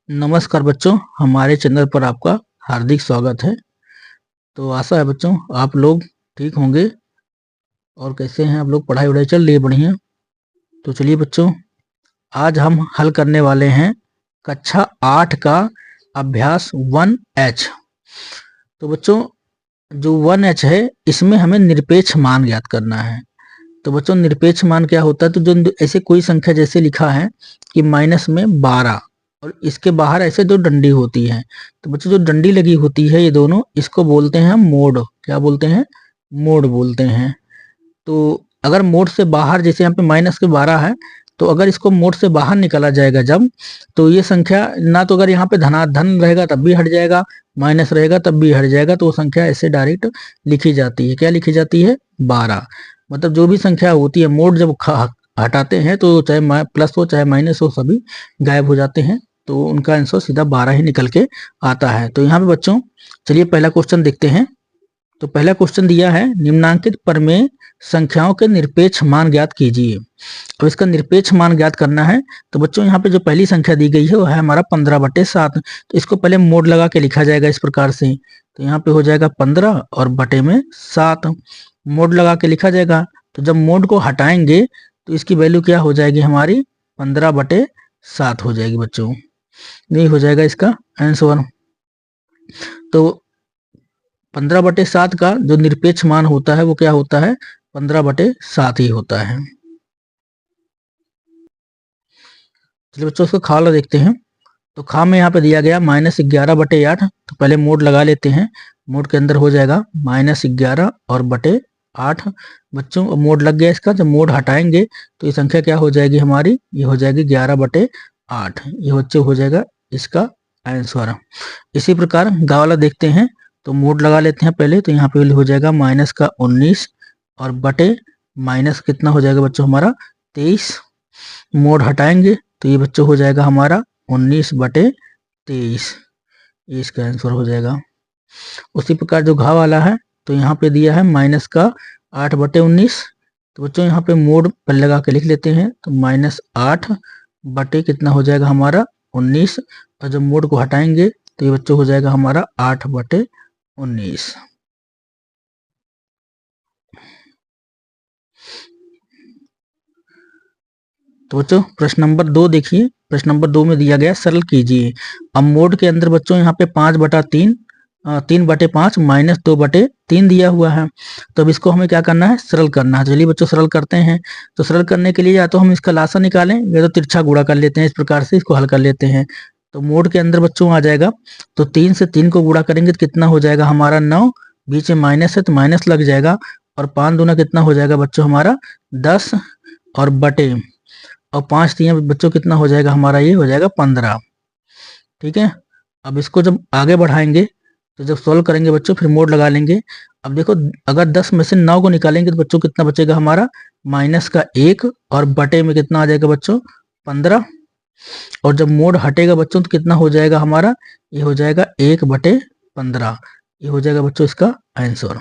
नमस्कार बच्चों, हमारे चैनल पर आपका हार्दिक स्वागत है। तो आशा है बच्चों आप लोग ठीक होंगे। और कैसे हैं आप लोग? पढ़ाई वढ़ाई चल रही है बढ़िया? तो चलिए बच्चों, आज हम हल करने वाले हैं कक्षा 8 का अभ्यास 1H। तो बच्चों, जो 1H है इसमें हमें निरपेक्ष मान ज्ञात करना है। तो बच्चों, निरपेक्ष मान क्या होता है? तो जो ऐसे कोई संख्या जैसे लिखा है कि माइनस में 12 और इसके बाहर ऐसे दो डंडी होती है, तो बच्चों जो डंडी लगी होती है ये दोनों, इसको बोलते हैं हम मोड। क्या बोलते हैं? मोड बोलते हैं। तो अगर मोड से बाहर, जैसे यहाँ पे माइनस के 12 है, तो अगर इसको मोड से बाहर निकाला जाएगा जब, तो ये संख्या ना, तो अगर यहाँ पे धनाधन रहेगा तब भी हट जाएगा, माइनस रहेगा तब भी हट जाएगा, तो वो संख्या ऐसे डायरेक्ट लिखी जाती है। क्या लिखी जाती है? 12। मतलब जो भी संख्या होती है मोड जब हटाते हैं तो चाहे प्लस हो चाहे माइनस हो, सभी गायब हो जाते हैं। तो उनका आंसर सीधा 12 ही निकल के आता है। तो यहाँ पे बच्चों चलिए पहला क्वेश्चन देखते हैं। तो पहला क्वेश्चन दिया है, निम्नांकित प्रमेय संख्याओं के निरपेक्ष मान ज्ञात कीजिए। अब इसका निरपेक्ष मान ज्ञात करना है। तो बच्चों यहाँ पे जो पहली संख्या दी गई है वो है हमारा 15/7। तो इसको पहले मोड लगा के लिखा जाएगा इस प्रकार से। तो यहाँ पे हो जाएगा 15 और बटे में 7, मोड लगा के लिखा जाएगा। तो जब मोड को हटाएंगे तो इसकी वैल्यू क्या हो जाएगी हमारी? 15/7 हो जाएगी बच्चों। यही हो जाएगा इसका आंसर। तो 15/7 का जो निरपेक्ष मान होता है वो क्या होता है? 15/7 ही होता है। चलिए बच्चों उसको खा लो, देखते हैं। तो खा में यहाँ पे दिया गया -11/8। तो पहले मोड लगा लेते हैं। मोड के अंदर हो जाएगा -11 और बटे 8। बच्चों मोड लग गया इसका। जब मोड हटाएंगे तो ये संख्या क्या हो जाएगी हमारी? ये हो जाएगी 11/8। ये बच्चों हो जाएगा इसका आंसर। इसी प्रकार गा वाला देखते हैं। तो मोड लगा लेते हैं पहले। तो यहाँ पे हो जाएगा -19 और बटे माइनस कितना हो जाएगा बच्चों हमारा? 23। मोड हटाएंगे तो ये बच्चों हो जाएगा हमारा 19/23। ये इसका आंसर हो जाएगा। उसी प्रकार जो घा वाला है, तो यहाँ पे दिया है माइनस का 8/19। तो बच्चों यहाँ पे मोड पर लगा के लिख लेते हैं। तो -8 बटे कितना हो जाएगा हमारा? 19। और जब मोड को हटाएंगे तो ये बच्चों हो जाएगा हमारा 8/19। तो बच्चों प्रश्न नंबर 2 देखिए। प्रश्न नंबर 2 में दिया गया सरल कीजिए। अब मोड के अंदर बच्चों यहाँ पे 5/3, 3/5 -2/3 दिया हुआ है। तो अब इसको हमें क्या करना है? सरल करना है। चलिए बच्चों सरल करते हैं। तो सरल करने के लिए या तो हम इसका लासा निकालें या तो तिरछा गुणा कर लेते हैं। इस प्रकार से इसको हल कर लेते हैं। तो मोड के अंदर बच्चों आ जाएगा, तो 3 से 3 को गुणा करेंगे तो कितना हो जाएगा हमारा? 9। बीच में माइनस है तो माइनस लग जाएगा। और 5 दूना कितना हो जाएगा बच्चों हमारा? 10 और बटे, और 5 3 बच्चों कितना हो जाएगा हमारा? ये हो जाएगा 15। ठीक है। अब इसको जब आगे बढ़ाएंगे तो जब सोल्व करेंगे बच्चों फिर मोड लगा लेंगे। अब देखो, अगर 10 में से 9 को निकालेंगे तो बच्चों कितना बचेगा हमारा? -1 और बटे में कितना आ जाएगा बच्चों? 15। और जब मोड हटेगा बच्चों तो कितना हो जाएगा हमारा? ये हो जाएगा 1/15। ये हो जाएगा बच्चों इसका आंसर।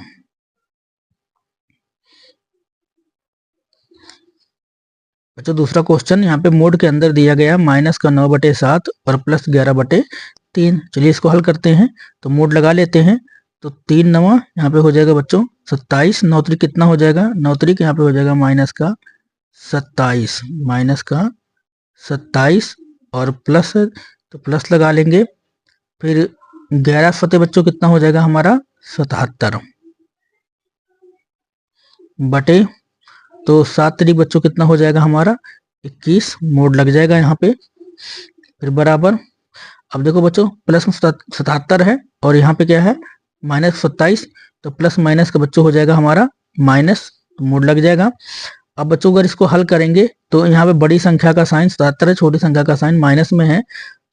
बच्चों दूसरा क्वेश्चन, यहाँ पे मोड के अंदर दिया गया -9/7 और +11/3। चलिए इसको हल करते हैं। तो मोड लगा लेते हैं। तो 3 9 यहाँ पे हो जाएगा बच्चों 27। 9 3 कितना हो जाएगा? 9 3 यहाँ पे हो जाएगा -27, -27 और प्लस, तो प्लस लगा लेंगे। फिर 11 फते बच्चों कितना हो जाएगा हमारा? 77 बटे, तो 7 3 बच्चों कितना हो जाएगा हमारा? 21। मोड लग जाएगा यहाँ पे। फिर बराबर, अब देखो बच्चों प्लस में 77 है और यहाँ पे क्या है? -27। तो प्लस माइनस का बच्चों हो जाएगा हमारा माइनस, तो मोड लग जाएगा। अब बच्चों अगर इसको हल करेंगे तो यहाँ पे बड़ी संख्या का साइन 77 है, छोटी संख्या का साइन माइनस में है।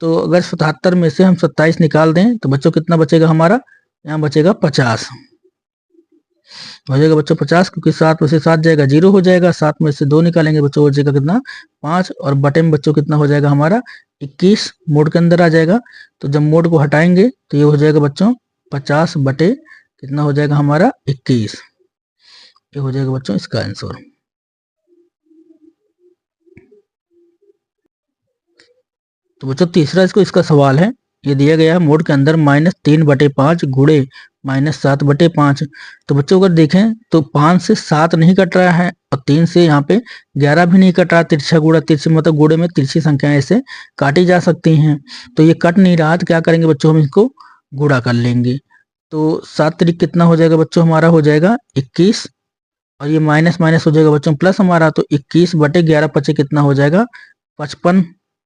तो अगर 77 में से हम 27 निकाल दें तो बच्चों कितना बचेगा हमारा? यहाँ बचेगा 50। हो जाएगा बच्चों 50, क्योंकि 7 में से 7 जाएगा 0 हो जाएगा। 7 में से 2 निकालेंगे बच्चों हो जाएगा कितना? 5। और बटे में बच्चों कितना हो जाएगा हमारा? 21। मोड के अंदर आ जाएगा। तो जब मोड को हटाएंगे तो ये हो जाएगा बच्चों 50 बटे कितना हो जाएगा हमारा? 21। ये हो जाएगा बच्चों इसका आंसर। तो बच्चों तीसरा इसका सवाल है, ये दिया गया है मोड के अंदर -3/5 गुणे -7/5। तो बच्चों अगर देखें तो 5 से 7 नहीं कट रहा है और 3 से यहाँ पे 11 भी नहीं कट रहा। तिरछा गुणा तिरछे मतलब गुणे में तिरछी संख्याएं ऐसे काटी जा सकती हैं। तो ये कट नहीं रहा तो क्या करेंगे बच्चों, हम इसको गुणा कर लेंगे। तो 7 त्रिक कितना हो जाएगा बच्चों, हमारा हो जाएगा 21 और ये माइनस माइनस हो जाएगा बच्चों प्लस हमारा, तो 21/11 कितना हो जाएगा 55।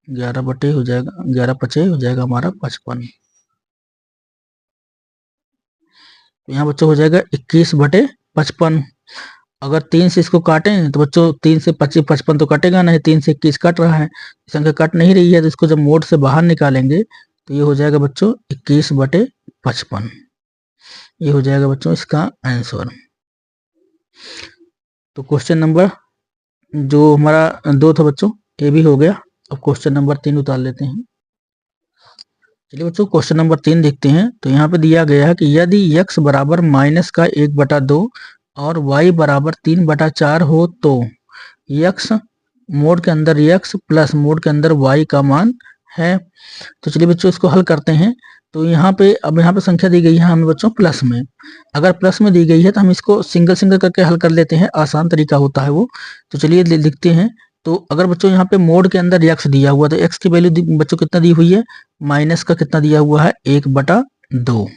11 बटे हो जाएगा 11 पचे हो जाएगा हमारा 55। तो यहाँ बच्चों हो जाएगा 21/55। अगर 3 से इसको काटें तो बच्चों 3 से 25 55 तो कटेगा नहीं, 3 से 21 कट रहा है, संख्या कट नहीं रही है, तो इसको जब मोड से बाहर निकालेंगे तो ये हो जाएगा बच्चों 21/55। ये हो जाएगा बच्चों इसका आंसर। तो क्वेश्चन नंबर जो हमारा 2 था बच्चों ये भी हो गया। अब क्वेश्चन नंबर 3 उतार लेते हैं। चलिए बच्चों क्वेश्चन नंबर 3 देखते हैं। तो यहाँ पे दिया गया है कि यदि x बराबर -1/2 और y बराबर 3/4 हो तो x मोड के अंदर x प्लस मोड के अंदर y का मान है। तो चलिए बच्चों इसको हल करते हैं। तो यहाँ पे अब यहाँ पे संख्या दी गई है हमें बच्चों प्लस में। अगर प्लस में दी गई है तो हम इसको सिंगल सिंगल करके हल कर लेते हैं, आसान तरीका होता है वो। तो चलिए लिखते हैं। तो अगर बच्चों यहाँ पे मोड के अंदर x दिया हुआ तो x की वैल्यू बच्चों कितना दी हुई है, माइनस का कितना दिया हुआ है 1/2।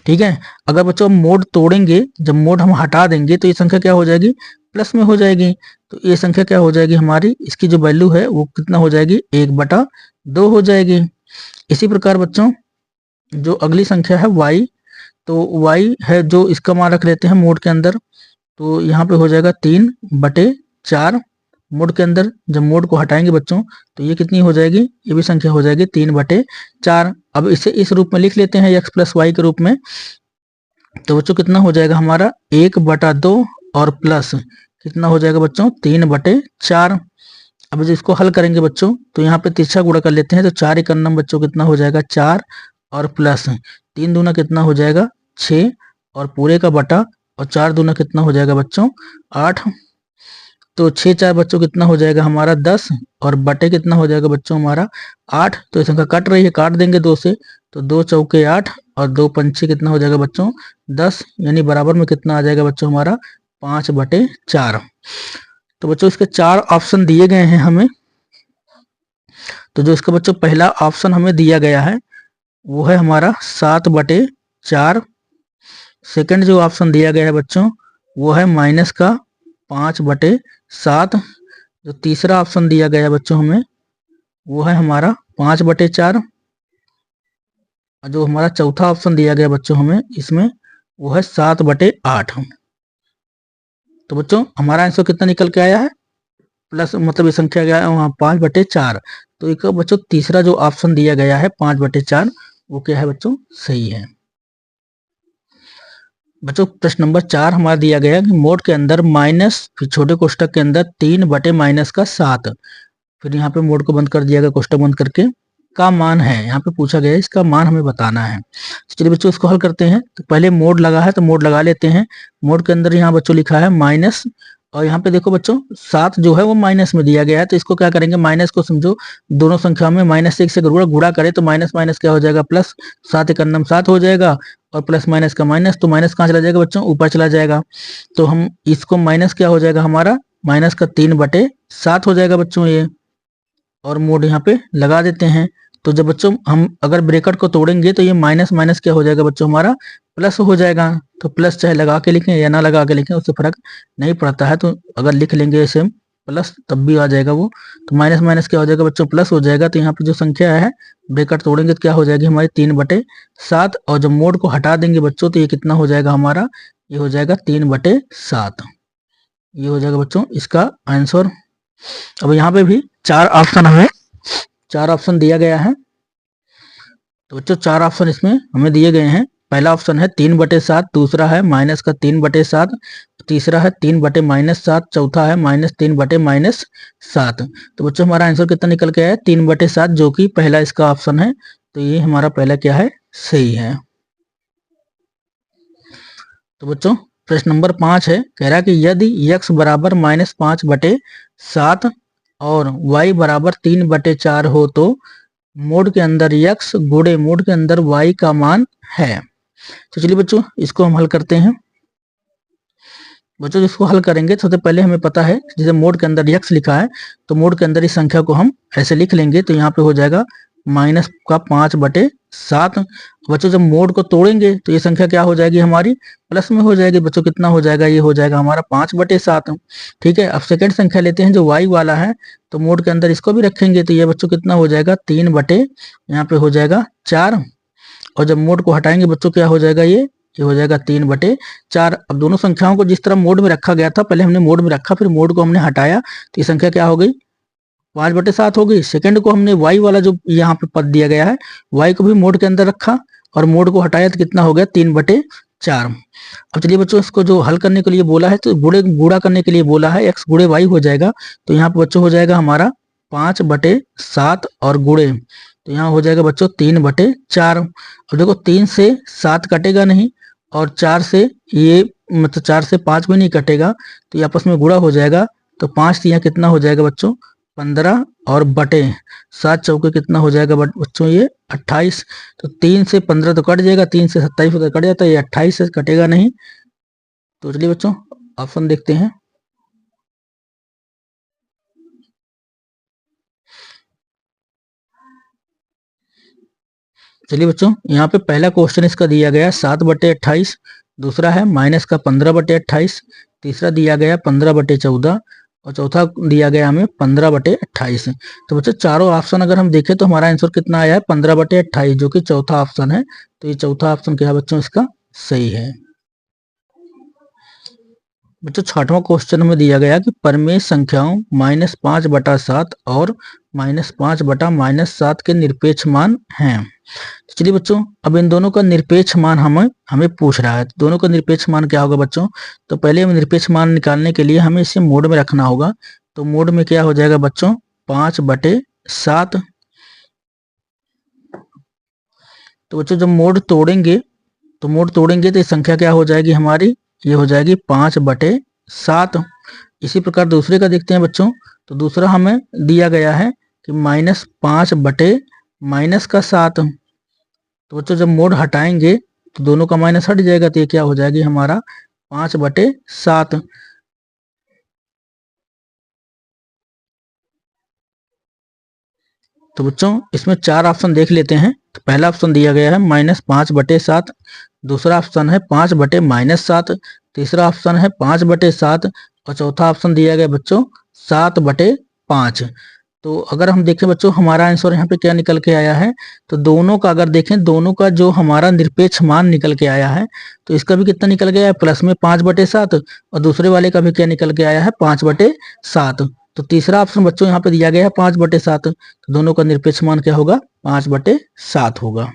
ठीक है। अगर बच्चों हम मोड तोड़ेंगे, जब मोड हम हटा देंगे तो ये संख्या क्या हो जाएगी, प्लस में हो जाएगी। तो ये संख्या क्या हो जाएगी हमारी, इसकी जो वैल्यू है वो कितना हो जाएगी 1/2 हो जाएगी। इसी प्रकार बच्चों जो अगली संख्या है y, तो y है जो इसका मान रख लेते हैं मोड के अंदर। तो यहाँ पे हो जाएगा 3/4 मोड के अंदर। जब मोड को हटाएंगे बच्चों तो ये कितनी हो जाएगी, ये भी संख्या हो जाएगी 3/4। अब इसे इस रूप में लिख लेते हैं x प्लस वाई के रूप में। तो बच्चों कितना हो जाएगा हमारा 1/2 और प्लस कितना हो जाएगा बच्चों 3/4। अब जब इसको हल करेंगे बच्चों तो यहाँ पे तिरछा गुणा कर लेते हैं। तो 4 1 बच्चों कितना हो जाएगा 4 और प्लस 3 दूना कितना हो जाएगा 6 और पूरे का बटा और 4 दूना कितना हो जाएगा बच्चों 8। तो 6 4 बच्चों कितना हो जाएगा हमारा 10 और बटे कितना हो जाएगा बच्चों हमारा 8। तो संख्या कट रही है, काट देंगे 2 से। तो 2 चौके 8 और 2 पंचे कितना हो जाएगा बच्चों 10, यानी बराबर में कितना आ जाएगा बच्चों हमारा 5/4। तो बच्चों इसके 4 ऑप्शन दिए गए हैं हमें। तो जो इसका बच्चों पहला ऑप्शन हमें दिया गया है वो है हमारा 7/4। सेकंड जो ऑप्शन दिया गया है बच्चों वो है माइनस का 5/7। जो तीसरा ऑप्शन दिया गया है बच्चों हमें वो है हमारा 5/4। जो हमारा चौथा ऑप्शन दिया गया बच्चों हमें इसमें वो है 7/8। तो बच्चों हमारा आंसर कितना निकल के आया है, प्लस मतलब ये संख्या गया है वहाँ 5/4। तो एक बच्चों तीसरा जो ऑप्शन दिया गया है 5/4 वो क्या है बच्चों सही है। बच्चों प्रश्न नंबर 4 हमारा दिया गया है कि मोड के अंदर माइनस फिर छोटे कोष्टक के अंदर 3/-7, फिर यहाँ पे मोड को बंद कर दिया गया कोष्टक बंद करके का मान है। यहाँ पे पूछा गया है इसका मान हमें बताना है। चलिए बच्चों इसको हल करते हैं। तो पहले मोड लगा है तो मोड लगा लेते हैं। मोड के अंदर यहाँ बच्चों लिखा है माइनस और यहाँ पे देखो बच्चों 7 जो है वो माइनस में दिया गया है। तो इसको क्या करेंगे, माइनस को समझो दोनों संख्या में -1 से गुणा करे तो माइनस माइनस क्या हो जाएगा प्लस, 7 1 7 हो जाएगा और प्लस माइनस का माइनस, तो माइनस कहाँ चला जाएगा बच्चों ऊपर चला जाएगा। तो हम इसको माइनस क्या हो जाएगा हमारा माइनस का 3/7 हो जाएगा बच्चों ये। और मोड यहाँ पे लगा देते हैं। तो जब बच्चों हम अगर ब्रैकेट को तोड़ेंगे तो ये माइनस माइनस क्या हो जाएगा बच्चों हमारा प्लस हो जाएगा। तो प्लस चाहे लगा के लिखें या ना लगा के लिखें उससे फर्क नहीं पड़ता है। तो अगर लिख लेंगे ऐसे प्लस तब भी आ जाएगा वो। तो माइनस माइनस क्या हो जाएगा बच्चों प्लस हो जाएगा। तो यहाँ पे जो संख्या है ब्रैकेट तोड़ेंगे तो क्या हो जाएगी हमारी 3/7 और जब मोड को हटा देंगे बच्चों तो ये कितना हो जाएगा हमारा, ये हो जाएगा 3/7। ये हो जाएगा बच्चों इसका आंसर। अब यहाँ पे भी 4 ऑप्शन दिया गया है। तो बच्चों 4 ऑप्शन इसमें हमें दिए गए हैं। पहला ऑप्शन है 3/7, दूसरा है माइनस का 3/7, तीसरा है 3/-7, चौथा है -3/-7। तो बच्चों हमारा आंसर कितना निकल के आया 3/7, जो कि पहला इसका ऑप्शन है। तो ये हमारा पहला क्या है सही है। तो बच्चों प्रश्न नंबर 5 है, कह रहा है कि यदि x बराबर -5/7 और y बराबर 3/4 हो तो मोड के अंदर x गुणे मोड के अंदर y का मान है। तो चलिए बच्चों इसको हम हल करते हैं। बच्चों इसको हल करेंगे सबसे पहले हमें पता है जैसे मोड के अंदर x लिखा है तो मोड के अंदर इस संख्या को हम ऐसे लिख लेंगे, तो यहाँ पे हो जाएगा माइनस का 5/7। बच्चों जब मोड को तोड़ेंगे तो ये संख्या क्या हो जाएगी हमारी प्लस में हो जाएगी। बच्चों कितना हो जाएगा, ये हो जाएगा हमारा 5/7। ठीक है, अब सेकंड संख्या लेते हैं जो y वाला है, तो मोड के अंदर इसको भी रखेंगे तो ये बच्चों कितना हो जाएगा 3 यहाँ पे हो जाएगा 4। और जब मोड को हटाएंगे बच्चों क्या हो जाएगा, ये हो जाएगा 3/4। अब दोनों संख्याओं को जिस तरह मोड में रखा गया था, पहले हमने मोड में रखा फिर मोड को हमने हटाया तो ये संख्या क्या हो गई 5/7 हो गई। सेकंड को हमने y वाला जो यहाँ पे पद दिया गया है y को भी मोड के अंदर रखा और मोड को हटाया तो कितना हो गया 3/4। अब चलिए बच्चों इसको जो हल करने के लिए बोला है तो गुणा करने के लिए बोला है x गुणे y हो जाएगा, तो यहाँ पे बच्चों हो जाएगा हमारा 5/7 और गुणे तो यहाँ हो जाएगा बच्चों 3/4। अब देखो 3 से 7 कटेगा नहीं और 4 से ये मतलब 4 से 5 भी नहीं कटेगा तो ये आपस में गुणा हो जाएगा, तो 5 से यहाँ कितना हो जाएगा बच्चों 15 और बटे 7 चौके कितना हो जाएगा बच्चों ये 28। तो 3 से 15 तो कट जाएगा, 3 से 27 तो कट जाता है, ये 28 से कटेगा नहीं। तो चलिए बच्चों ऑप्शन देखते हैं। चलिए बच्चों यहाँ पे पहला क्वेश्चन इसका दिया गया 7/28, दूसरा है माइनस का 15/28, तीसरा दिया गया 15/14 और चौथा दिया गया हमें 15/28। तो बच्चों चारों ऑप्शन अगर हम देखें तो हमारा आंसर कितना आया है 15/28 जो कि चौथा ऑप्शन है। तो ये चौथा ऑप्शन क्या है बच्चों इसका सही है। बच्चों छठवां क्वेश्चन में दिया गया कि परमेय संख्याओं -5/7 और -5/-7 के निरपेक्ष मान हैं। तो चलिए बच्चों अब इन दोनों का निरपेक्ष मान हमें पूछ रहा है, तो दोनों का निरपेक्ष मान क्या होगा बच्चों। तो पहले हम निरपेक्ष मान निकालने के लिए हमें इसे मोड में रखना होगा, तो मोड में क्या हो जाएगा बच्चों 5/7। तो बच्चों जब मोड तोड़ेंगे तो ये संख्या क्या हो जाएगी हमारी, ये हो जाएगी 5/7। इसी प्रकार दूसरे का देखते हैं बच्चों, तो दूसरा हमें दिया गया है कि -5/-7। तो बच्चों जब मोड हटाएंगे तो दोनों का माइनस हट जाएगा, तो ये क्या हो जाएगी हमारा 5/7। तो बच्चों इसमें 4 ऑप्शन देख लेते हैं। तो पहला ऑप्शन दिया गया है -5/7, दूसरा ऑप्शन है 5/-7, तीसरा ऑप्शन है 5/7 और चौथा ऑप्शन दिया गया बच्चों 7/5। तो अगर हम देखें बच्चों हमारा आंसर यहाँ पे क्या निकल के आया है, तो दोनों का अगर देखें दोनों का जो हमारा निरपेक्ष मान निकल के आया है, तो इसका भी कितना निकल गया है प्लस में 5/7 और दूसरे वाले का भी क्या निकल के आया है 5/7। तो तीसरा ऑप्शन बच्चों यहाँ पे दिया गया है 5/7, तो दोनों का निरपेक्ष मान क्या होगा 5/7 होगा।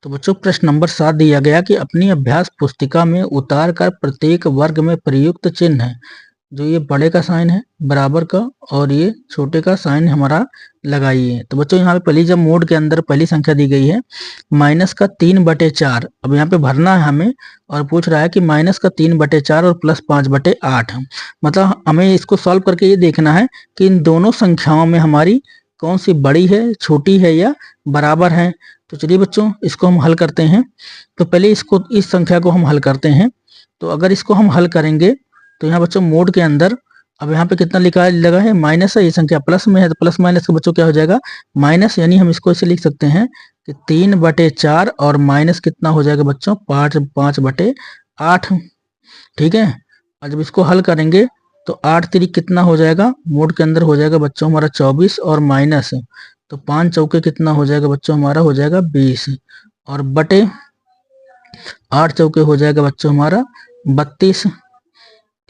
तो बच्चों प्रश्न नंबर 7 दिया गया कि अपनी अभ्यास पुस्तिका में उतार कर प्रत्येक वर्ग में प्रयुक्त चिन्ह है, जो ये बड़े का साइन है बराबर का और ये छोटे का साइन हमारा लगाइए। तो बच्चों यहाँ पे पहली जब मोड के अंदर पहली संख्या दी गई है -3/4। अब यहाँ पे भरना है हमें और पूछ रहा है कि -3/4 और +5/8। मतलब हमें इसको सॉल्व करके ये देखना है कि इन दोनों संख्याओं में हमारी कौन सी बड़ी है, छोटी है या बराबर है। तो चलिए बच्चों इसको हम हल करते हैं। तो पहले इस संख्या को हम हल करते हैं। तो अगर इसको हम हल करेंगे तो यहाँ बच्चों मोड के अंदर अब यहाँ पे कितना लगा है माइनस है, ये संख्या प्लस में है तो प्लस माइनस का बच्चों क्या हो जाएगा माइनस, यानी हम इसको ऐसे लिख सकते हैं कि 3/4 और माइनस कितना हो जाएगा बच्चों 5/8। ठीक है, और जब इसको हल करेंगे तो 8 3 कितना हो जाएगा, मोड के अंदर हो जाएगा बच्चों हमारा 24 और माइनस तो 5 चौके कितना हो जाएगा बच्चों हमारा हो जाएगा 20 और बटे 8 चौके हो जाएगा बच्चों हमारा 32।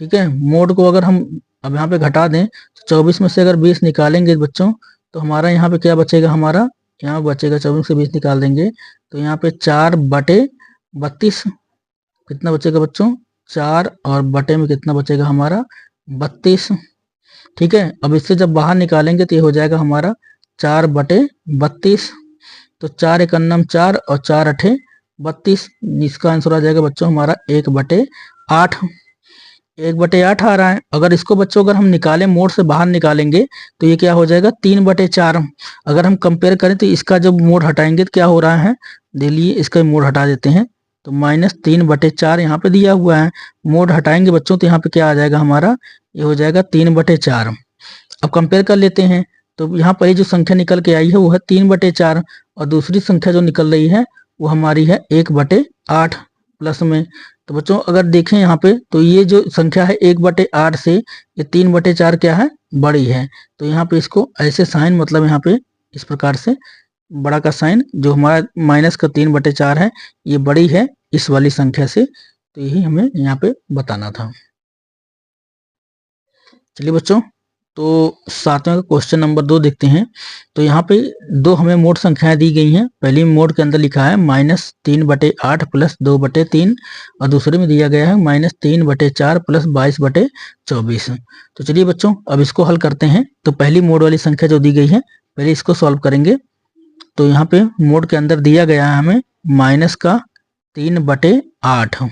ठीक है, मोड को अगर हम अब यहाँ पे घटा दें तो 24 में से अगर 20 निकालेंगे बच्चों तो हमारा यहाँ पे क्या बचेगा, हमारा यहाँ बचेगा 24 से 20 निकाल देंगे तो यहाँ पे 4/32 कितना बचेगा बच्चों 4 और बटे में कितना बचेगा हमारा 32। ठीक है, अब इससे जब बाहर निकालेंगे तो ये हो जाएगा हमारा 4/32। तो 4 × 9 4 और 4 × 8 32। इसका आंसर आ जाएगा बच्चों हमारा 1/8। 1/8 आ रहा है। अगर इसको बच्चों अगर हम निकालें, मोड से बाहर निकालेंगे तो ये क्या हो जाएगा 3/4। अगर हम कंपेयर करें तो इसका जब मोड हटाएंगे तो क्या हो रहा है, देखिए इसका मोड हटा देते हैं तो -3/4 यहाँ पे दिया हुआ है। मोड हटाएंगे बच्चों तो यहाँ पे क्या आ जाएगा हमारा, ये हो जाएगा 3/4। अब कंपेयर कर लेते हैं तो यहाँ पर जो संख्या निकल के आई है वो है 3/4 और दूसरी संख्या जो निकल रही है वो हमारी है 1/8 प्लस में। तो बच्चों अगर देखें यहाँ पे तो ये जो संख्या है 1/8 से ये 3/4 क्या है, बड़ी है। तो यहाँ पे इसको ऐसे साइन, मतलब यहाँ पे इस प्रकार से बड़ा का साइन, जो हमारा माइनस का 3/4 है ये बड़ी है इस वाली संख्या से। तो यही हमें यहाँ पे बताना था। चलिए बच्चों, तो 7वें का क्वेश्चन नंबर 2 देखते हैं। तो यहाँ पे दो हमें मोड संख्याएं दी गई हैं। पहली मोड के अंदर लिखा है -3/8 प्लस 2/3 और दूसरे में दिया गया है -3/4 प्लस 22/24। तो चलिए बच्चों अब इसको हल करते हैं। तो पहली मोड वाली संख्या जो दी गई है पहले इसको सॉल्व करेंगे। तो यहाँ पे मोड के अंदर दिया गया है हमें -3/8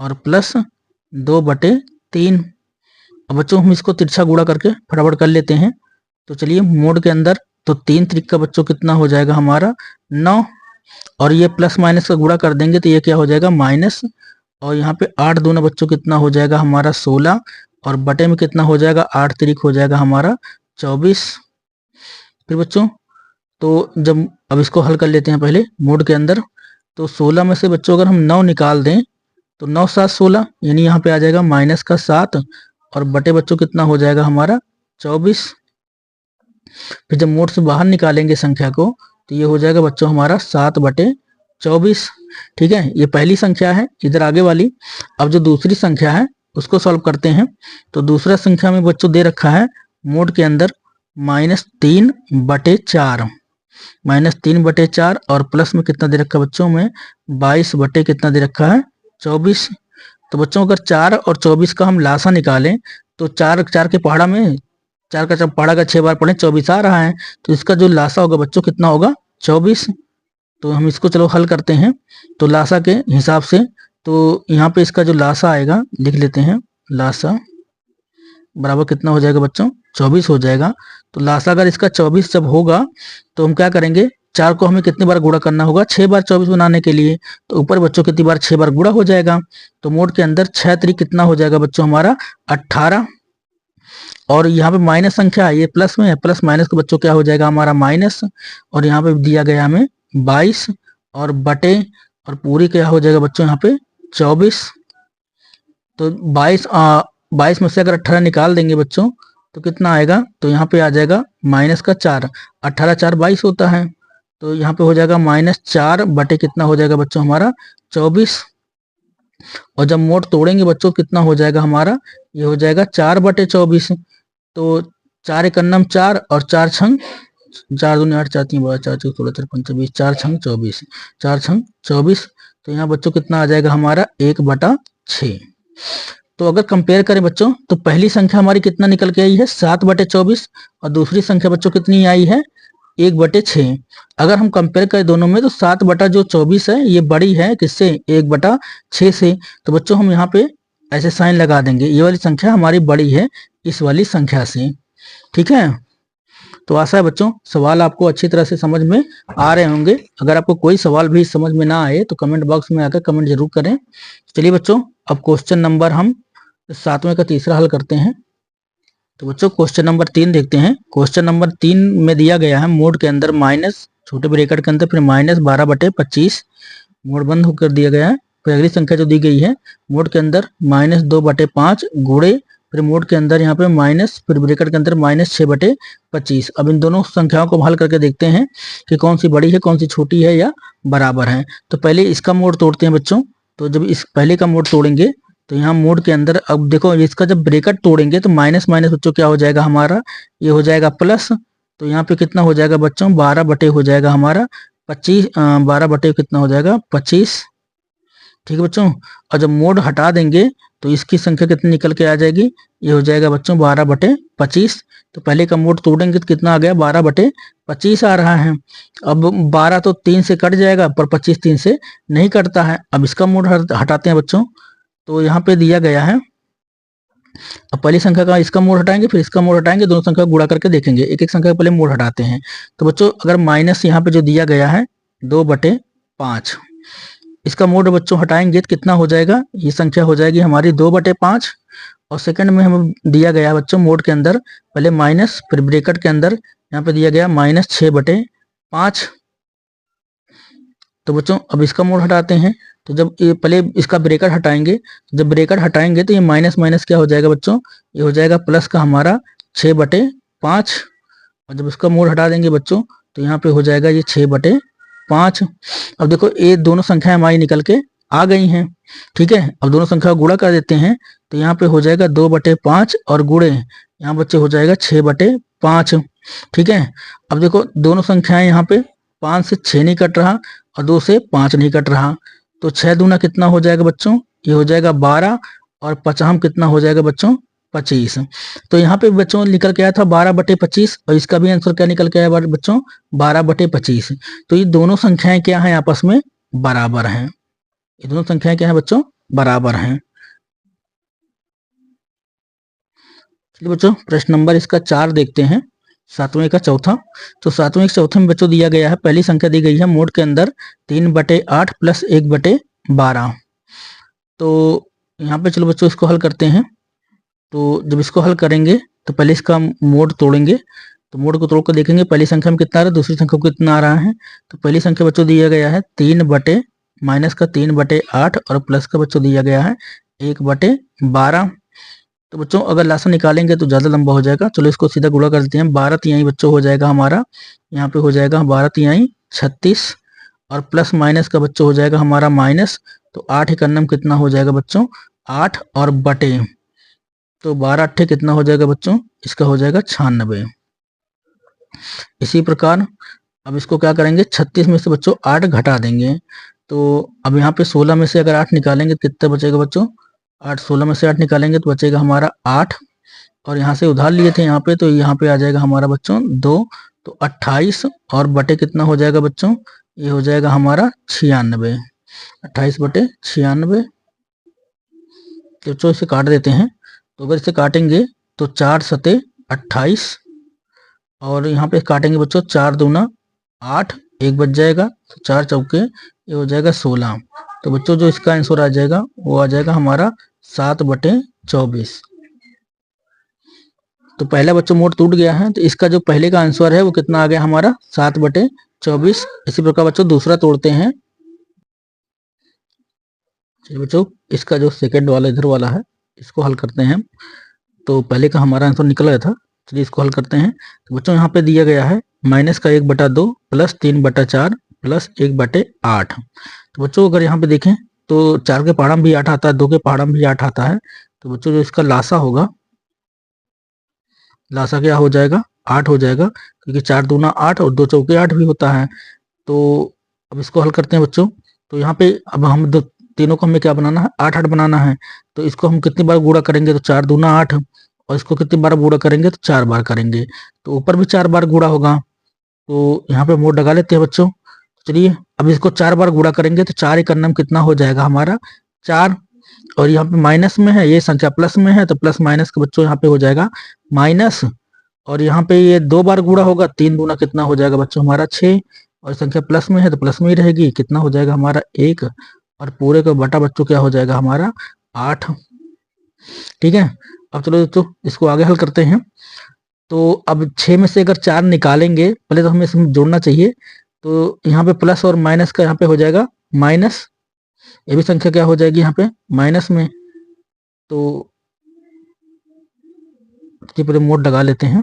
और प्लस 2/3। अब बच्चों हम इसको तिरछा गुणा करके फटाफट कर लेते हैं। तो चलिए मोड के अंदर तो 3 त्रिक का बच्चों कितना हो जाएगा हमारा 9, और ये प्लस माइनस का गुणा कर देंगे तो ये क्या हो जाएगा माइनस, और यहाँ पे 8 दूना बच्चों कितना हो जाएगा हमारा 16, और बटे में कितना हो जाएगा 8 त्रिक हो जाएगा हमारा 24। फिर बच्चों तो जब अब इसको हल कर लेते हैं पहले मोड के अंदर। तो 16 में से बच्चों अगर हम 9 निकाल दें तो 9 7 16, यानी यहाँ पे आ जाएगा माइनस का 7 और बटे बच्चों कितना हो जाएगा हमारा 24। फिर जब मोड से बाहर निकालेंगे संख्या को तो ये हो जाएगा बच्चों हमारा 7/24। ठीक है, ये पहली संख्या है इधर आगे वाली। अब जो दूसरी संख्या है उसको सॉल्व करते हैं। तो दूसरा संख्या में बच्चों दे रखा है मोड के अंदर -3/4, -3/4 और प्लस में कितना दे रखा है बच्चों में 22 बटे कितना दे रखा है 24। तो बच्चों अगर 4 और 24 का हम लासा निकालें तो 4 के पहाड़ा में 4 का पहाड़ा का 6 बार पढ़े 24 आ रहा है। तो इसका जो लासा होगा बच्चों कितना होगा 24। तो हम इसको चलो हल करते हैं। तो लासा के हिसाब से तो यहाँ पे इसका जो लासा आएगा लिख लेते हैं, लासा बराबर कितना हो जाएगा बच्चों 24 हो जाएगा। तो लासा अगर इसका 24 जब होगा तो हम क्या करेंगे, 4 को हमें कितनी बार गुणा करना होगा 6 बार 24 बनाने के लिए। तो ऊपर बच्चों कितनी बार 6 बार गुणा हो जाएगा। तो मोड के अंदर 6 त्रिक कितना हो जाएगा बच्चों हमारा 18, और यहाँ पे माइनस संख्या है ये प्लस में है, प्लस माइनस का बच्चों क्या हो जाएगा हमारा माइनस, और यहाँ पे दिया गया हमें 22 और बटे और पूरी क्या हो जाएगा बच्चों यहाँ पे 24। तो 22 में से अगर 18 निकाल देंगे बच्चों तो कितना आएगा, तो यहाँ पे आ जाएगा माइनस का 4, 18 4 22 होता है। तो यहाँ पे हो जाएगा -4 बटे कितना हो जाएगा बच्चों हमारा 24। और जब मोड तोड़ेंगे बच्चों कितना हो जाएगा हमारा, ये हो जाएगा 4/24। तो 4 एक अन्नम 4 और 4 छंग 4 दूनी 8 4 3 12 4 4 16 4 5 20 4 छंग 24, 4 छंग 24। तो यहाँ बच्चों कितना आ जाएगा हमारा 1/6। तो अगर कंपेयर करें बच्चों तो पहली संख्या हमारी कितना निकल के आई है 7/24 और दूसरी संख्या बच्चों कितनी आई है 1/6। अगर हम कंपेयर करें दोनों में तो 7/24 है ये बड़ी है किससे 1/6 से। तो बच्चों हम यहाँ पे ऐसे साइन लगा देंगे, ये वाली संख्या हमारी बड़ी है इस वाली संख्या से। ठीक है, तो आशा है बच्चों सवाल आपको अच्छी तरह से समझ में आ रहे होंगे। अगर आपको कोई सवाल भी समझ में ना आए तो कमेंट बॉक्स में आकर कमेंट जरूर करें। चलिए बच्चों अब क्वेश्चन नंबर हम 7वें का तीसरा हल करते हैं। तो बच्चों क्वेश्चन नंबर 3 देखते हैं। क्वेश्चन नंबर 3 में दिया गया है मोड के अंदर माइनस छोटे ब्रैकेट के अंदर फिर -12/25 मोड बंद होकर दिया गया है। फिर अगली संख्या जो दी गई है मोड के अंदर -2/5 गुणे फिर मोड के अंदर यहाँ पे माइनस फिर ब्रैकेट के अंदर -6/25। अब इन दोनों संख्याओं को हल करके देखते हैं कि कौन सी बड़ी है कौन सी छोटी है या बराबर है। तो पहले इसका मोड तोड़ते हैं बच्चों। तो जब इस पहले का मोड तोड़ेंगे तो यहाँ मोड के अंदर अब देखो इसका जब ब्रैकेट तोड़ेंगे तो माइनस माइनस बच्चों क्या हो जाएगा हमारा, ये हो जाएगा प्लस। तो यहाँ पे कितना हो जाएगा बच्चों 12 बटे हो जाएगा हमारा 25, 12 बटे कितना हो जाएगा 25। ठीक है बच्चों, और जब मोड हटा देंगे तो इसकी संख्या कितनी निकल के आ जाएगी, ये हो जाएगा बच्चों 12/25। तो पहले का मोड तोड़ेंगे तो कितना आ गया 12/25 आ रहा है। अब 12 तो 3 से कट जाएगा पर 25 3 से नहीं कटता है। अब इसका मोड हटाते हैं बच्चों। तो यहाँ पे दिया गया है अब पहली संख्या का इसका मोड हटाएंगे, फिर इसका मोड हटाएंगे, दोनों संख्या को गुणा करके देखेंगे। एक एक संख्या का पहले मोड हटाते हैं। तो बच्चों अगर माइनस यहाँ पे जो दिया गया है 2/5, इसका मोड बच्चों हटाएंगे तो कितना हो जाएगा, ये संख्या हो जाएगी हमारी 2/5। और सेकंड में हमें दिया गया बच्चों मोड के अंदर पहले माइनस, फिर ब्रैकेट के अंदर यहाँ पे दिया गया -6/5। तो बच्चों अब इसका मोड हटाते हैं। तो जब ये पहले इसका ब्रैकेट हटाएंगे, जब ब्रैकेट हटाएंगे तो ये माइनस माइनस क्या हो जाएगा बच्चों, ये हो जाएगा प्लस का हमारा 6/5। और जब इसका मोड हटा देंगे बच्चों तो यहाँ पे हो जाएगा ये 6/5। अब देखो ये दोनों संख्याएं हमारी निकल के आ गई हैं। ठीक है, अब दोनों संख्या को गुणा कर देते हैं तो यहाँ पे हो जाएगा 2/5 और गुणे यहाँ बच्चे हो जाएगा 6/5। ठीक है, अब देखो दोनों संख्याएं यहाँ पे 5 से 6 नहीं कट रहा और 2 से 5 नहीं कट रहा, तो 6 दूना कितना हो जाएगा बच्चों, ये हो जाएगा 12 और 50 कितना हो जाएगा बच्चों 25। तो यहाँ पे बच्चों निकल के आया था 12/25 और इसका भी आंसर क्या निकल के आया बच्चों 12/25। तो ये दोनों संख्याएं क्या हैं, आपस में बराबर हैं। ये दोनों संख्याएं क्या हैं बच्चों, बराबर हैं। चलिए बच्चों प्रश्न नंबर इसका 4 देखते हैं, 7वें का चौथा। तो 7वें के चौथे में बच्चों दिया गया है, पहली संख्या दी गई है मोड के अंदर 3/8 + 1/12। तो यहाँ पे चलो बच्चों इसको हल करते हैं। तो जब इसको हल करेंगे तो पहले इसका मोड तोड़ेंगे। तो मोड को तोड़ कर देखेंगे पहली संख्या में कितना आ रहा है, दूसरी संख्या में कितना आ रहा है। तो पहली संख्या बच्चों दिया गया है 3/-3/8 और प्लस का बच्चों दिया गया है 1/12। तो बच्चों अगर लासा निकालेंगे तो ज़्यादा लंबा हो जाएगा, चलो इसको सीधा गुणा कर देते हैं। 12 तिहाई बच्चों हो जाएगा हमारा, यहाँ पे हो जाएगा 12 तिहाई 36 और प्लस माइनस का बच्चों हो जाएगा हमारा माइनस। तो 8 एकन्नम कितना हो जाएगा बच्चों 8 और बटे, तो 12 अट्ठे कितना हो जाएगा बच्चों, इसका हो जाएगा 96। इसी प्रकार अब इसको क्या करेंगे, 36 में से बच्चों 8 घटा देंगे। तो अब यहाँ पे 16 में से अगर 8 निकालेंगे तो कितना बचेगा बच्चों 8, 16 में से 8 निकालेंगे तो बचेगा हमारा 8 और यहाँ से उधार लिए थे यहाँ पे, तो यहाँ पे आ जाएगा हमारा बच्चों 2, तो 28 और बटे कितना हो जाएगा बच्चों, ये हो जाएगा हमारा 96, 28/96। तो बच्चों इसे काट देते हैं। तो अगर इसे काटेंगे तो 4 सते 28 और यहाँ पे काटेंगे बच्चों 4 दूना 8, 1 बच जाएगा, तो 4 चौके ये हो जाएगा 16। तो बच्चों जो इसका आंसर आ जाएगा वो आ जाएगा हमारा 7/24। तो पहला बच्चों मोड टूट गया है, तो इसका जो पहले का आंसर है वो कितना आ गया हमारा 7/24। इसी प्रकार बच्चों दूसरा तोड़ते हैं। चलिए बच्चों इसका जो सेकंड वाला इधर वाला है इसको हल करते हैं। तो पहले का हमारा आंसर निकल आया था, चलिए इसको हल करते हैं। तो बच्चों यहाँ पे दिया गया है माइनस का 1/2 प्लस 3/4 प्लस 1/8। तो बच्चों अगर यहाँ पे देखें तो 4 के पहाड़ा में भी 8 आता है, 2 के पहाड़ा में भी 8 आता है। तो बच्चों जो इसका लासा होगा, लासा क्या हो जाएगा 8 हो जाएगा, क्योंकि 4 दूना 8 और 2 चौके 8 भी होता है। तो अब इसको हल करते हैं बच्चों। तो यहाँ पे अब हम तीनों को हमें क्या बनाना है 8-8 बनाना है। तो इसको हम कितनी बार गुणा करेंगे, तो 4 दूना 8 और इसको कितनी बार गुणा करेंगे तो 4 बार करेंगे, तो ऊपर भी 4 बार गुणा होगा। तो यहाँ पे मोड लगा लेते हैं बच्चों। चलिए अब इसको 4 बार गुणा करेंगे तो 4 एकन्नम कितना हो जाएगा हमारा 4, और यहाँ पे माइनस में है, ये संख्या प्लस में है तो प्लस माइनस का बच्चों यहाँ पे हो जाएगा माइनस। और यहाँ पे ये 2 बार गुणा होगा, 3 दूना कितना हो जाएगा बच्चों हमारा 6, और संख्या प्लस में है तो प्लस में ही रहेगी, कितना हो जाएगा हमारा 1 और पूरे का बटा बच्चों क्या हो जाएगा हमारा 8। ठीक है, अब चलो दोस्तों इसको आगे हल करते हैं। तो अब 6 में से अगर 4 निकालेंगे, पहले तो हमें इसमें जोड़ना चाहिए। तो यहाँ पे प्लस और माइनस का यहाँ पे हो जाएगा माइनस, ये भी संख्या क्या हो जाएगी यहाँ पे माइनस में। तो पहले मोड लगा लेते हैं।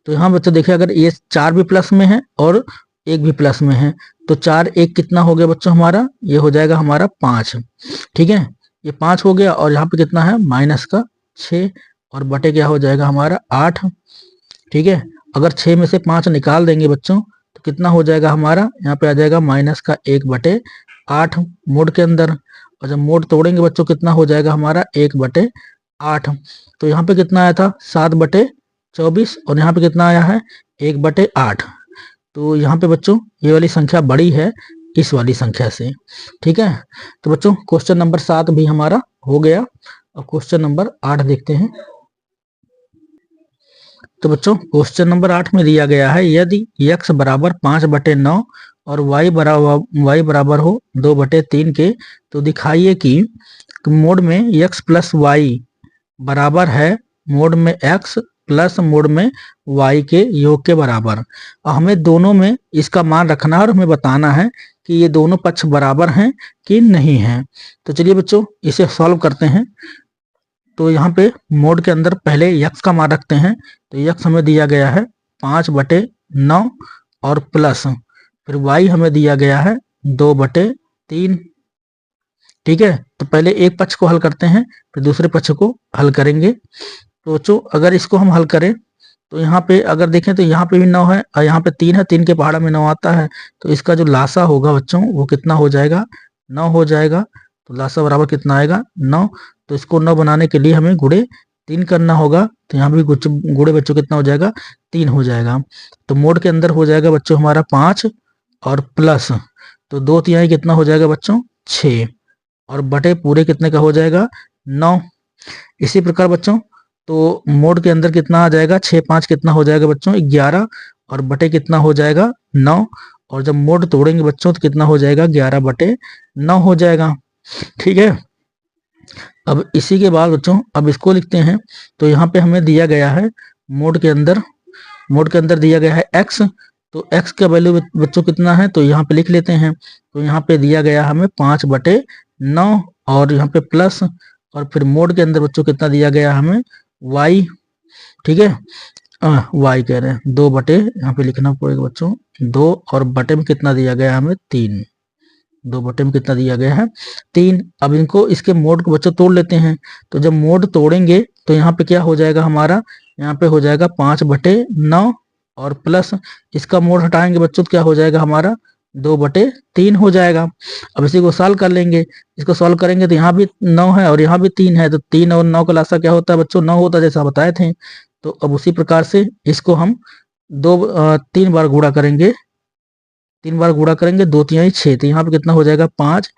तो यहाँ बच्चों देखिए अगर ये 4 भी प्लस में है और 1 भी प्लस में है, तो 4 1 कितना हो गया बच्चों हमारा, ये हो जाएगा हमारा 5। ठीक है, ये 5 हो गया और यहाँ पे कितना है माइनस का 6 और बटे क्या हो जाएगा हमारा 8। ठीक है, अगर 6 में से 5 निकाल देंगे बच्चों तो कितना हो जाएगा हमारा, यहाँ पे आ जाएगा माइनस का 1/8 मोड के अंदर। और जब मोड तोड़ेंगे बच्चों कितना हो जाएगा हमारा 1/8। तो यहाँ पे कितना आया था 7/24 और यहाँ पे कितना आया है 1/8। तो यहाँ पे बच्चों ये वाली संख्या बड़ी है इस वाली संख्या से। ठीक है, तो बच्चों क्वेश्चन नंबर 7 भी हमारा हो गया। अब क्वेश्चन नंबर 8 देखते हैं। तो बच्चों क्वेश्चन नंबर 8 में दिया गया है यदि x बराबर 5/9 और y बराबर हो 2/3 के, तो दिखाइए कि मोड में x प्लस वाई बराबर है मोड में x प्लस मोड में y के योग के बराबर। हमें दोनों में इसका मान रखना है और हमें बताना है कि ये दोनों पक्ष बराबर हैं कि नहीं हैं। तो चलिए बच्चों इसे सॉल्व करते हैं। तो यहाँ पे मोड के अंदर पहले x का मान रखते हैं। तो x हमें दिया गया है 5/9 और प्लस फिर y हमें दिया गया है 2/3। ठीक है, तो पहले एक पक्ष को हल करते हैं फिर दूसरे पक्ष को हल करेंगे। तो बच्चों अगर इसको हम हल करें तो यहाँ पे अगर देखें तो यहाँ पे भी 9 है और यहाँ पे 3 है, 3 के पहाड़ा में 9 आता है। तो इसका जो लासा होगा बच्चों वो कितना हो जाएगा, 9 हो जाएगा। तो लासा बराबर कितना आएगा, 9। तो इसको 9 बनाने के लिए हमें गुणे 3 करना होगा। तो यहाँ भी गुणे बच्चों कितना हो जाएगा, 3 हो जाएगा। तो मोड के अंदर हो जाएगा बच्चों हमारा 5 और प्लस तो 2 तिहाई कितना हो जाएगा बच्चों, 6 और बटे पूरे कितने का हो जाएगा, 9। इसी प्रकार बच्चों तो मोड के अंदर कितना आ जाएगा, 6 5 कितना हो जाएगा बच्चों, 11 और बटे कितना हो जाएगा, 9। और जब मोड तोड़ेंगे बच्चों तो कितना हो जाएगा, 11/9 हो जाएगा। ठीक है, अब इसी के बाद बच्चों अब इसको लिखते हैं। तो यहाँ पे हमें दिया गया है मोड के अंदर दिया गया है x। तो x का वैल्यू बच्चों कितना है, तो यहाँ पे लिख लेते हैं। तो यहाँ पे दिया गया हमें 5/9 और यहाँ पे प्लस और फिर मोड के अंदर बच्चों कितना दिया गया हमें, y। ठीक है, y कह रहे हैं 2 बटे, यहाँ पे लिखना पड़ेगा बच्चों 2 और बटे में कितना दिया गया हमें, 3। 2 बटे में कितना दिया गया है, 3। अब इनको इसके मोड को बच्चों तोड़ लेते हैं। तो जब मोड तोड़ेंगे तो यहाँ पे क्या हो जाएगा हमारा, यहाँ पे हो जाएगा 5/9 और प्लस इसका मोड हटाएंगे बच्चों तो क्या हो जाएगा हमारा, 2/3 हो जाएगा। अब इसी को सॉल्व कर लेंगे। इसको सॉल्व करेंगे तो यहाँ भी 9 है और यहाँ भी 3 है। तो 3 और 9 का लासा क्या होता है बच्चों, 9 होता है जैसा बताए थे। तो अब उसी प्रकार से इसको हम 3 बार गुणा करेंगे। 3 बार गुणा करेंगे, 2 तिहाई 6। तो यहाँ पे कितना हो जाएगा, 5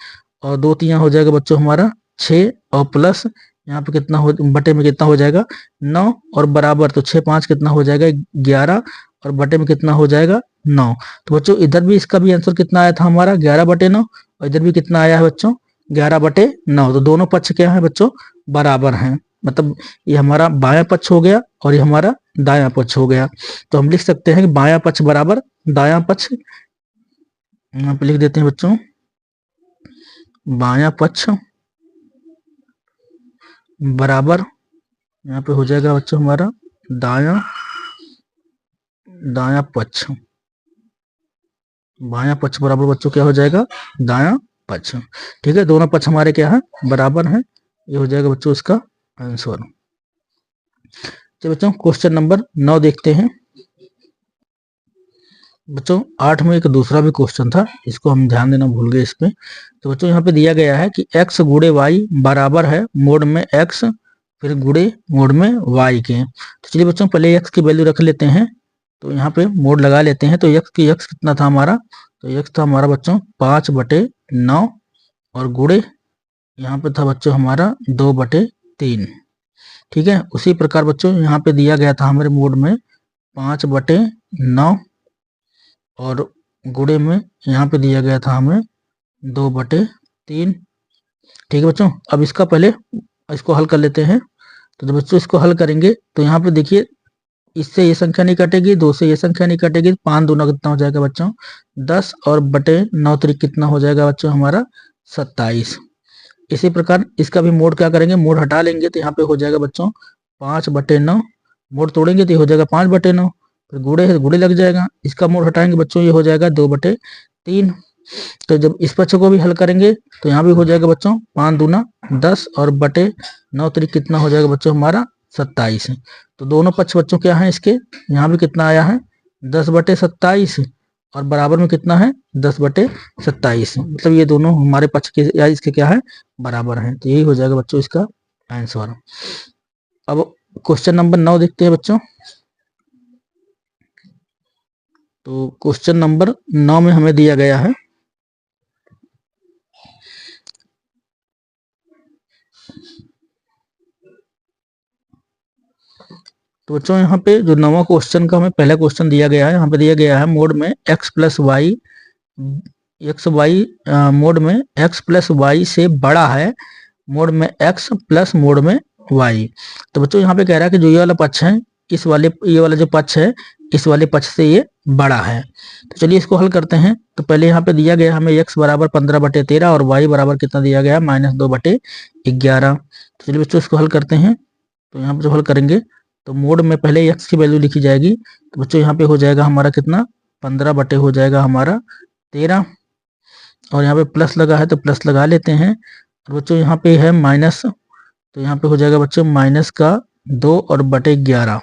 और 2 तिहाई हो जाएगा बच्चों हमारा 6 और प्लस यहाँ पे कितना हो, बटे में कितना हो जाएगा, 9 और बराबर। तो 6 5 कितना हो जाएगा, 11 और बटे में कितना हो जाएगा, 9। तो बच्चों इधर भी इसका भी आंसर कितना आया था हमारा, 11/9 और इधर भी कितना आया है बच्चों, 11/9। तो दोनों पक्ष क्या है बच्चों, बराबर हैं। मतलब ये हमारा बायां पक्ष हो गया और ये हमारा दायां पक्ष हो गया। तो हम लिख सकते हैं कि बायां पक्ष बराबर दायां पक्ष। यहाँ पे लिख देते हैं बच्चों, बायां पक्ष बराबर, यहाँ पे हो जाएगा बच्चों हमारा दायां पक्ष। बायां पक्ष बराबर बच्चों क्या हो जाएगा, दायां पक्ष। ठीक है, दोनों पक्ष हमारे क्या है, बराबर हैं। ये हो जाएगा बच्चों इसका आंसर। चलिए बच्चों क्वेश्चन नंबर 9 देखते हैं। बच्चों 8 में एक दूसरा भी क्वेश्चन था, इसको हम ध्यान देना भूल गए इसमें। तो बच्चों यहाँ पे दिया गया है कि x गुणे y बराबर है मोड में x फिर गुणे मोड में y के। तो चलिए बच्चों पहले x की वैल्यू रख लेते हैं। तो यहाँ पे मोड लगा लेते हैं। तो x कितना था हमारा, तो x था हमारा बच्चों 5/9 और गुणे यहाँ पे था बच्चों हमारा 2/3। ठीक है, उसी प्रकार बच्चों यहाँ पे दिया गया था हमारे मोड में 5/9 और गुणे में यहाँ पे दिया गया था हमें 2/3। ठीक है बच्चों, अब इसका पहले इसको हल कर लेते हैं। तो जब बच्चों इसको हल करेंगे तो यहाँ पे देखिए इससे ये संख्या नहीं कटेगी, 2 से ये संख्या नहीं कटेगी। 5 दूना कितना हो जाएगा बच्चों, 10 और बटे 9 त्रिक कितना हो जाएगा बच्चों हमारा 27। इसी प्रकार इसका भी मोड क्या करेंगे, मोड हटा लेंगे तो यहाँ पे हो जाएगा बच्चों 5/9। मोड तोड़ेंगे तो ये हो जाएगा 5/9, फिर गुड़े लग जाएगा। इसका मोड हटाएंगे बच्चों, ये हो जाएगा 2/3। तो जब इस पक्ष को भी हल करेंगे तो यहाँ भी हो जाएगा बच्चों 5 दूना 10 और बटे 9 त्रिक कितना हो जाएगा बच्चों हमारा 27। तो दोनों पक्ष बच्चों क्या है इसके, यहाँ भी कितना आया है 10/27 और बराबर में कितना है 10/27। मतलब ये दोनों हमारे पक्ष के या इसके क्या है, बराबर हैं। तो यही हो जाएगा बच्चों इसका आंसर। अब क्वेश्चन नंबर 9 देखते हैं बच्चों। तो क्वेश्चन नंबर 9 में हमें दिया गया है तो बच्चों यहाँ पे जो 9वां क्वेश्चन का हमें पहला क्वेश्चन दिया गया है, यहाँ पे दिया गया है मोड में x प्लस वाई, मोड में x प्लस वाई से बड़ा है मोड में x प्लस मोड में y। तो बच्चों यहाँ पे कह रहा है कि जो ये वाला पक्ष है, ये वाला जो पक्ष है, इस वाले पक्ष से ये बड़ा है। तो चलिए इसको हल करते हैं। तो पहले यहाँ पे दिया गया हमें x बराबर 15/13 और y बराबर कितना दिया गया, -2/11। तो चलिए बच्चों इसको हल करते हैं। तो यहाँ पे जो हल करेंगे तो मोड में पहले x की वैल्यू लिखी जाएगी। तो बच्चों यहाँ पे हो जाएगा हमारा कितना, 15 हो जाएगा हमारा 13, और यहाँ पे प्लस लगा है तो प्लस लगा लेते हैं। और बच्चों यहाँ पे है माइनस, तो यहाँ पे हो जाएगा बच्चों -2 और बटे 11।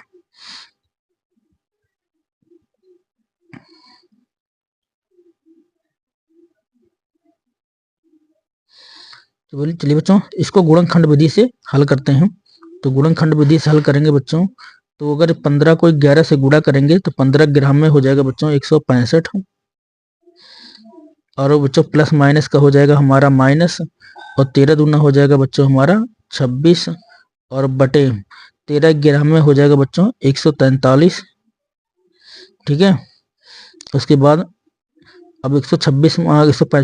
तो बोलिए चलिए बच्चों इसको गुणनखंड विधि से हल करते हैं। तो गुणनखंड विधि से हल करेंगे बच्चों, तो अगर 15 को 11 से गुणा करेंगे तो 15 ग्राम में हो जाएगा बच्चों 165, और बच्चों प्लस माइनस का हो जाएगा हमारा माइनस, और 13 दूना हो जाएगा बच्चों हमारा 26, और बटे 13 ग्राम में हो जाएगा बच्चों 143। ठीक है, उसके बाद अब 165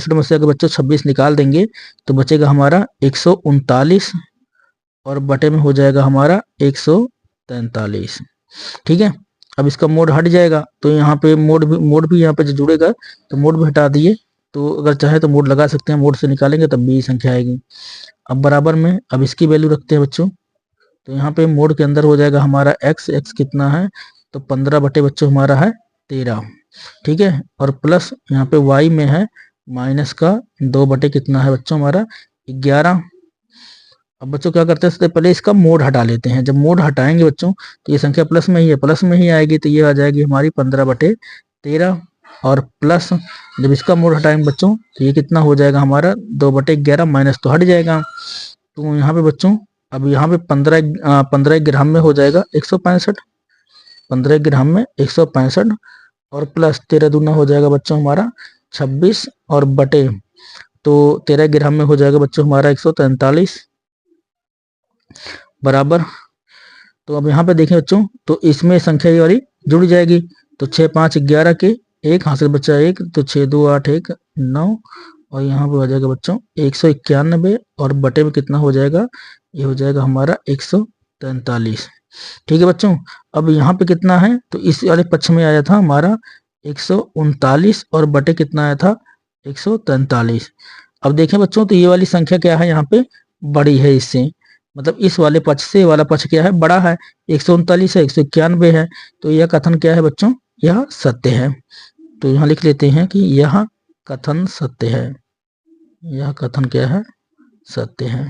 में से अगर बच्चों 26 निकाल देंगे तो बचेगा हमारा 139, और बटे में हो जाएगा हमारा 143। ठीक है, अब इसका मोड हट जाएगा, तो यहाँ पे मोड भी यहाँ पे जो जुड़ेगा तो मोड भी हटा दिए। तो अगर चाहे तो मोड लगा सकते हैं, मोड से निकालेंगे तब भी संख्या आएगी। अब बराबर में अब इसकी वैल्यू रखते हैं बच्चों। तो यहाँ पे मोड के अंदर हो जाएगा हमारा x कितना है, तो 15 बटे बच्चों हमारा है 13। ठीक है, और प्लस यहाँ पे y में है माइनस का 2 बटे कितना है बच्चों हमारा 11। अब बच्चों क्या करते हैं, सबसे पहले इसका मोड हटा लेते हैं। जब मोड हटाएंगे बच्चों तो ये संख्या प्लस में ही है, प्लस में ही आएगी, तो ये आ जाएगी हमारी 15/13, और प्लस जब इसका मोड हटाएंगे बच्चों तो ये कितना हो जाएगा हमारा 2/11, माइनस तो हट जाएगा। तो यहाँ पे बच्चों अब यहाँ पे 15 ग्राम में हो जाएगा 165, 15 ग्राम में 165, और प्लस 13 दूना हो जाएगा बच्चों हमारा 26, और बटे तो 13 ग्राम में हो जाएगा बच्चों हमारा 143 बराबर। तो अब यहाँ पे देखें बच्चों, तो इसमें संख्या ये वाली जुड़ जाएगी। तो 6 5 11 के एक हाथ से बच्चा 1, तो 6 2 8 1 9, और यहाँ पे हो जाएगा बच्चों 191, और बटे में कितना हो जाएगा, ये हो जाएगा हमारा 143। ठीक है बच्चों, अब यहाँ पे कितना है, तो इस वाले पक्ष में आया था हमारा 139, और बटे कितना आया था 143। अब देखें बच्चों, तो ये वाली संख्या क्या है, यहाँ पे बड़ी है इससे, मतलब इस वाले पक्ष से वाला पक्ष क्या है, बड़ा है। 139 है, 191 है, तो यह कथन क्या है बच्चों, यह सत्य है। तो यहाँ लिख लेते हैं कि यह कथन सत्य है, यह कथन क्या है, सत्य है,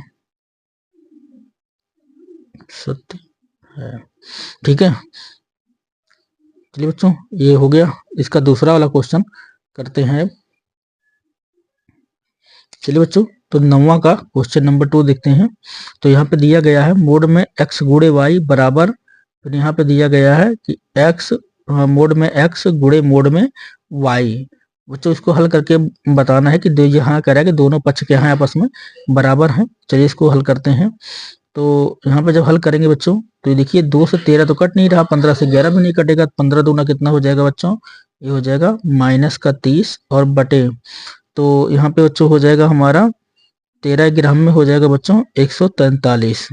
सत्य है। ठीक है, चलिए बच्चों ये हो गया। इसका दूसरा वाला क्वेश्चन करते हैं। चलिए बच्चों, तो 9वां का क्वेश्चन नंबर 2 देखते हैं। तो यहाँ पे दिया गया है मोड में x गुणे वाई बराबर, फिर यहाँ पे दिया गया है कि x मोड में x गुणे मोड में y। बच्चों इसको हल करके बताना है कि यहाँ कह रहा है कि दोनों पक्ष क्या है, आपस में बराबर हैं। चलिए इसको हल करते हैं। तो यहाँ पे जब हल करेंगे बच्चों, तो ये देखिए 2 से 13 तो कट नहीं रहा, 15 से 11 भी नहीं कटेगा, 15 दूना कितना हो जाएगा बच्चों, ये हो जाएगा -30, और बटे तो यहाँ पे बच्चों हो जाएगा हमारा 13 ग्राम में हो जाएगा बच्चों 143,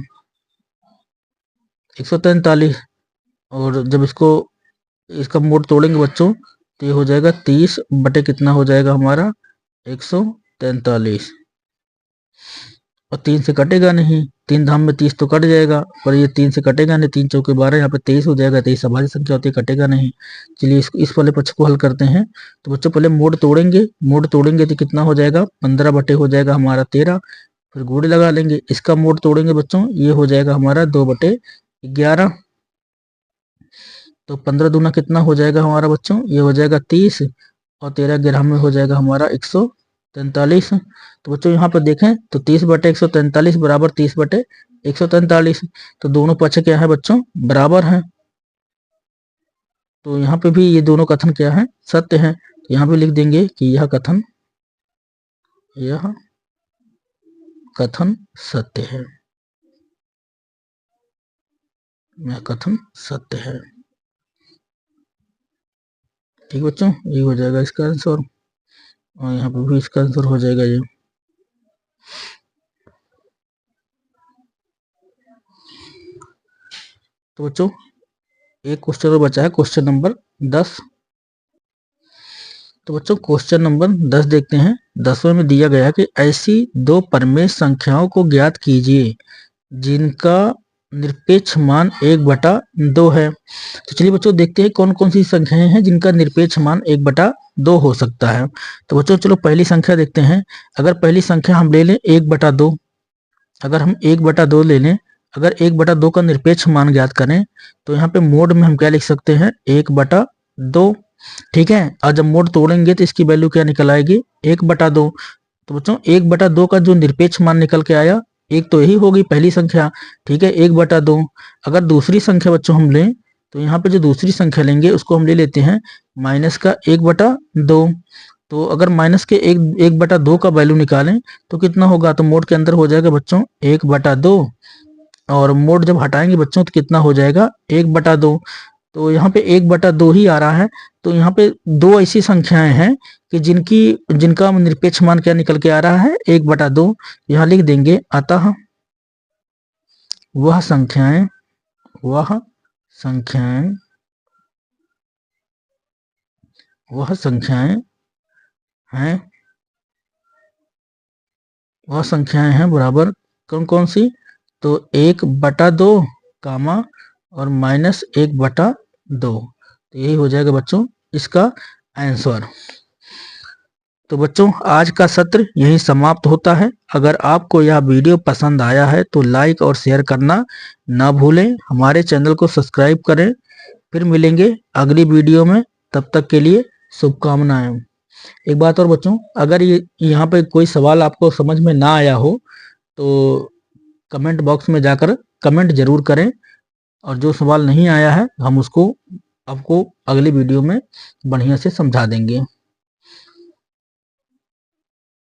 143। और जब इसका मोड तोड़ेंगे बच्चों तो ये हो जाएगा 30 बटे कितना हो जाएगा हमारा 143, और 3 से कटेगा नहीं, 3 धाम में 30 तो कट जाएगा, पर ये 3 से कटेगा नहीं, 3 चौके 12, यहाँ पे 23 हो जाएगा, 23 अभाज्य संख्या होती है, कटेगा नहीं। चलिए इस वाले पक्ष को हल करते हैं। तो बच्चों पहले मोड तोड़ेंगे तो कितना हो जाएगा, 15 बटे हो जाएगा हमारा 13, फिर गुणे लगा लेंगे। इसका मोड तोड़ेंगे बच्चों, ये हो जाएगा हमारा 2/11, तो 15 दूना कितना हो जाएगा हमारा बच्चों, ये हो जाएगा 30, और 13 ग्राम में हो जाएगा हमारा 143। तो बच्चों यहाँ पर देखें तो 30 बटे 143 बराबर 30 बटे 143, तो दोनों पक्ष क्या है बच्चों, बराबर हैं। तो यहाँ पे भी ये दोनों कथन क्या है, सत्य है। तो यहाँ पे लिख देंगे कि यह कथन सत्य है। यह कथन सत्य है। ठीक बच्चों, ये हो जाएगा इसका आंसर, और यहाँ पे भी इसका आंसर हो जाएगा ये। तो बच्चों एक क्वेश्चन और बचा है, क्वेश्चन नंबर 10। तो बच्चों क्वेश्चन नंबर 10 देखते हैं। 10वें में दिया गया कि ऐसी दो परमेय संख्याओं को ज्ञात कीजिए जिनका निरपेक्ष मान 1/2 है। तो चलिए बच्चों देखते हैं कौन कौन सी संख्याएं हैं जिनका निरपेक्ष मान 1/2 हो सकता है। तो बच्चों चलो पहली संख्या देखते हैं। अगर पहली संख्या हम ले लें 1/2, अगर हम 1/2 ले लें, अगर 1/2 का निरपेक्ष मान ज्ञात करें तो यहाँ पे मोड में हम क्या लिख सकते हैं, 1/2। ठीक है, और जब मोड तोड़ेंगे तो इसकी वैल्यू क्या निकल आएगी, 1/2। तो बच्चों 1/2 का जो निरपेक्ष मान निकल के आया, एक तो यही होगी पहली संख्या। ठीक है, 1/2। अगर दूसरी संख्या बच्चों हम लें तो यहाँ पे जो दूसरी संख्या लेंगे उसको हम ले लेते हैं माइनस का 1/2। तो अगर माइनस के 1/2 का वैल्यू निकालें तो कितना होगा, तो मोड के अंदर हो जाएगा बच्चों 1/2, और मोड जब हटाएंगे बच्चों तो कितना हो जाएगा 1/2। तो यहाँ पे 1/2 ही आ रहा है। तो यहाँ पे दो ऐसी संख्याएं हैं कि जिनका निरपेक्ष मान क्या निकल के आ रहा है, 1/2। यहाँ लिख देंगे अतः वह संख्याएं हैं बराबर कौन कौन सी, तो 1/2 कामा और माइनस 1/2। तो यही हो जाएगा बच्चों इसका आंसर। तो बच्चों आज का सत्र यहीं समाप्त होता है। अगर आपको यह वीडियो पसंद आया है तो लाइक और शेयर करना ना भूलें। हमारे चैनल को सब्सक्राइब करें। फिर मिलेंगे अगली वीडियो में, तब तक के लिए शुभकामनाएं। एक बात और बच्चों, अगर यहाँ पे कोई सवाल आपको समझ में ना आया हो तो कमेंट बॉक्स में जाकर कमेंट जरूर करें, और जो सवाल नहीं आया है हम उसको आपको अगली वीडियो में बढ़िया से समझा देंगे।